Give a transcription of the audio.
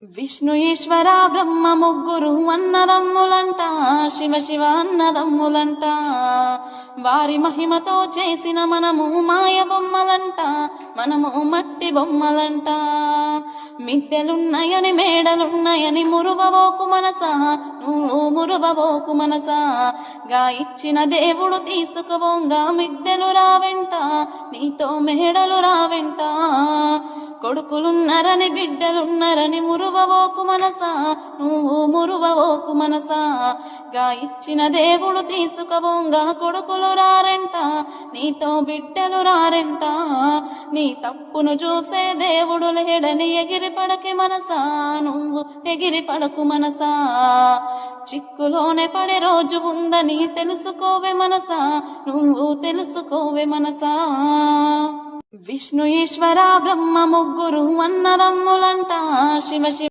విష్ణు ఈశ్వర బ్రహ్మ ముగ్గురు అన్నదమ్ములంట, శివ శివ అన్నదమ్ములంట. వారి మహిమతో చేసిన మనము మాయ బొమ్మలంట, మనము మట్టి బొమ్మలంట. మిద్దెలున్నాయని మేడలున్నాయని మురువబోకు మనసా, నువ్వు మురువబోకు మనసా. గా ఇచ్చిన దేవుడు తీసుకుపోంగా మిద్దెలు రావెంట, నీతో మేడలు రావెంట. కొడుకులున్నరని బిడ్డలున్నరని మురువబోకు మనసా, నువ్వు మురువబోకు మనసా. గా ఇచ్చిన దేవుడు తీసుకుపోంగా కొడుకులు రారెంట, నీతో బిడ్డలు రారెంట. నీ తప్పును చూసే దేవుడు లేడని ఎగిరి పడకి మనసా, నువ్వు ఎగిరి పడకు మనసా. చిక్కులోనే పడే రోజు ఉందని తెలుసుకోవే మనసా, నువ్వు తెలుసుకోవే మనసా. విష్ణు ఈశ్వర బ్రహ్మ ముగ్గురు అన్నదమ్ములంట, శివ శివ